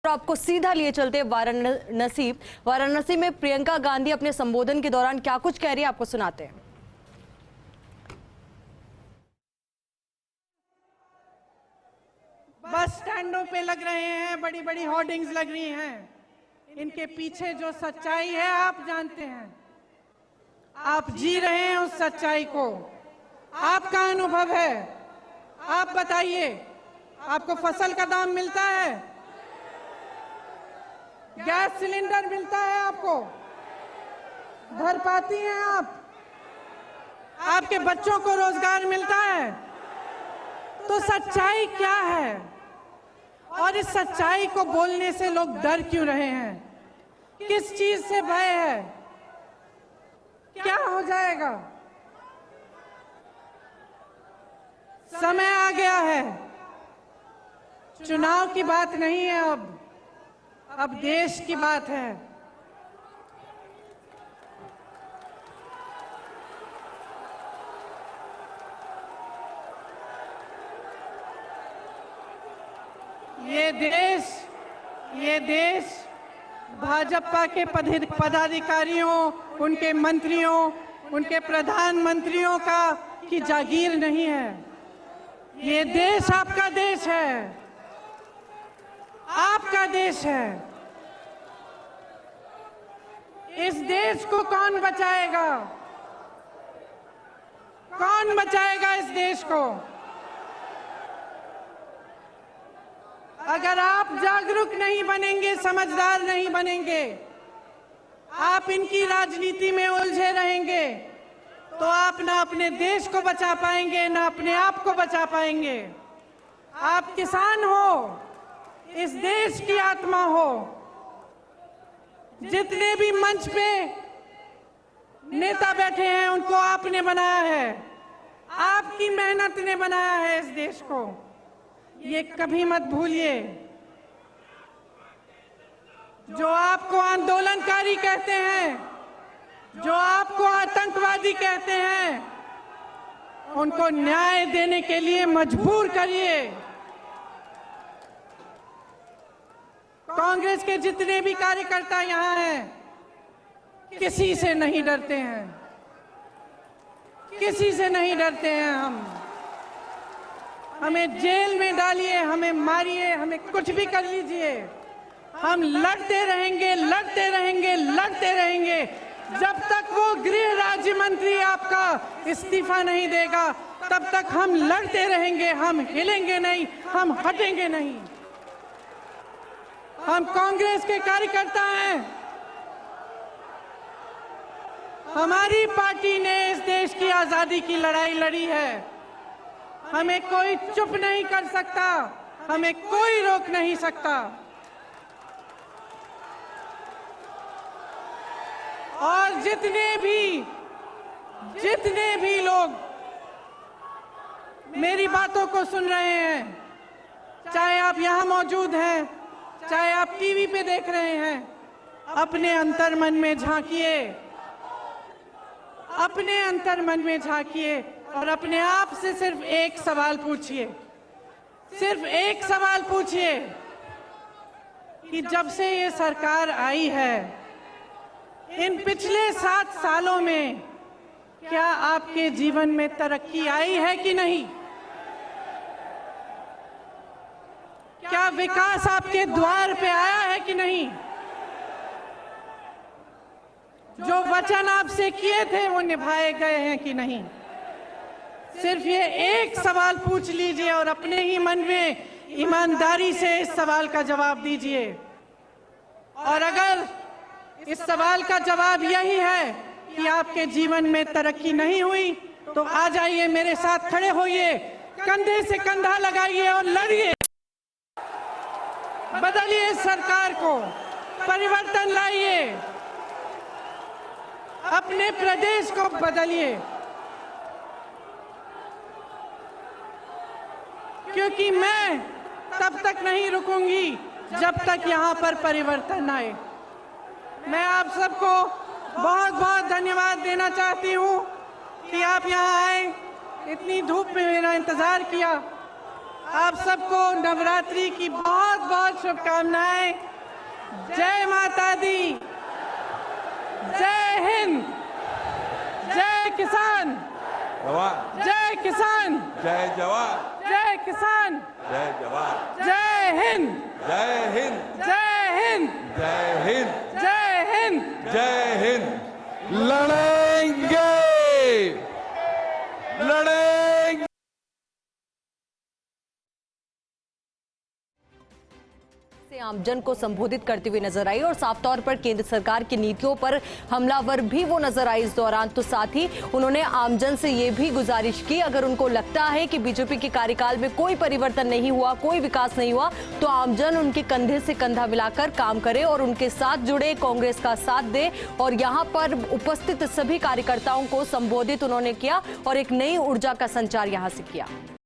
और आपको सीधा लिए चलते वाराणसी में प्रियंका गांधी अपने संबोधन के दौरान क्या कुछ कह रही है, आपको सुनाते हैं। बस स्टैंडों पे लग रहे हैं, बड़ी बड़ी होर्डिंग्स लग रही हैं। इनके पीछे जो सच्चाई है आप जानते हैं, आप जी रहे हैं उस सच्चाई को, आपका अनुभव है। आप बताइए, आपको फसल का दाम मिलता है? गैस सिलेंडर मिलता है आपको? भर पाती हैं आप? आपके बच्चों को रोजगार मिलता है? तो सच्चाई क्या है? और इस सच्चाई को बोलने से लोग डर क्यों रहे हैं? किस चीज से भय है? क्या हो जाएगा? समय आ गया है, चुनाव की बात नहीं है, अब देश की बात है। ये देश भाजपा के पदाधिकारियों, उनके मंत्रियों, उनके प्रधानमंत्रियों की जागीर नहीं है। ये देश आपका देश है, आपका देश है। इस देश को कौन बचाएगा? कौन बचाएगा इस देश को? अगर आप जागरूक नहीं बनेंगे, समझदार नहीं बनेंगे, आप इनकी राजनीति में उलझे रहेंगे, तो आप ना अपने देश को बचा पाएंगे, ना अपने आप को बचा पाएंगे। आप किसान हो, इस देश की आत्मा हो। जितने भी मंच पे नेता बैठे हैं, उनको आपने बनाया है, आपकी मेहनत ने बनाया है इस देश को। ये कभी मत भूलिए। जो आपको आंदोलनकारी कहते हैं, जो आपको आतंकवादी कहते हैं, उनको न्याय देने के लिए मजबूर करिए। कांग्रेस के जितने भी कार्यकर्ता यहाँ हैं, किसी से नहीं डरते हैं, किसी से नहीं डरते हैं। हमें जेल में डालिए, हमें मारिए, हमें कुछ भी कर लीजिए, हम लड़ते रहेंगे, लड़ते रहेंगे, लड़ते रहेंगे। जब तक वो गृह राज्य मंत्री आपका इस्तीफा नहीं देगा, तब तक हम लड़ते रहेंगे। हम हिलेंगे नहीं, हम हटेंगे नहीं। हम कांग्रेस के कार्यकर्ता हैं। हमारी पार्टी ने इस देश की आजादी की लड़ाई लड़ी है। हमें कोई चुप नहीं कर सकता, हमें कोई रोक नहीं सकता। और जितने भी लोग मेरी बातों को सुन रहे हैं, चाहे आप यहाँ मौजूद हैं, चाहे आप टीवी पे देख रहे हैं, अपने अंतर्मन में झांकिए, अपने अंतर्मन में झांकिए और अपने आप से सिर्फ एक सवाल पूछिए, सिर्फ एक सवाल पूछिए कि जब से ये सरकार आई है, इन पिछले 7 सालों में क्या आपके जीवन में तरक्की आई है कि नहीं? क्या विकास आपके द्वार पे आया है कि नहीं? जो वचन आपसे किए थे वो निभाए गए हैं कि नहीं? सिर्फ ये एक सवाल पूछ लीजिए और अपने ही मन में ईमानदारी से इस सवाल का जवाब दीजिए। और अगर इस सवाल का जवाब यही है कि आपके जीवन में तरक्की नहीं हुई, तो आ जाइए, मेरे साथ खड़े होइए, कंधे से कंधा लगाइए और लड़िए। बदलिए सरकार को, परिवर्तन लाइए, अपने प्रदेश को बदलिए, क्योंकि मैं तब तक नहीं रुकूंगी जब तक यहाँ पर परिवर्तन आए। मैं आप सबको बहुत बहुत धन्यवाद देना चाहती हूँ कि आप यहाँ आए, इतनी धूप में मेरा इंतजार किया। आप सबको नवरात्रि की बहुत बहुत शुभकामनाएं। जय माता दी, जय हिंद, जय किसान, जवान जय किसान, जय जवान, जय किसान, जय जवान, जय हिंद, जय हिंद, जय हिंद, जय हिंद, जय हिंद। जय हिंद। लड़ेंगे, लड़ेंगे। से आमजन को संबोधित करती हुई नजर आई और साफ तौर पर केंद्र सरकार की नीतियों पर हमलावर भी वो नजर आई इस दौरान। तो साथ ही उन्होंने आमजन से ये भी गुजारिश की, अगर उनको लगता है कि बीजेपी के कार्यकाल में कोई परिवर्तन नहीं हुआ, कोई विकास नहीं हुआ, तो आमजन उनके कंधे से कंधा मिलाकर काम करे और उनके साथ जुड़े, कांग्रेस का साथ दे। और यहां पर उपस्थित सभी कार्यकर्ताओं को संबोधित उन्होंने किया और एक नई ऊर्जा का संचार यहां से किया।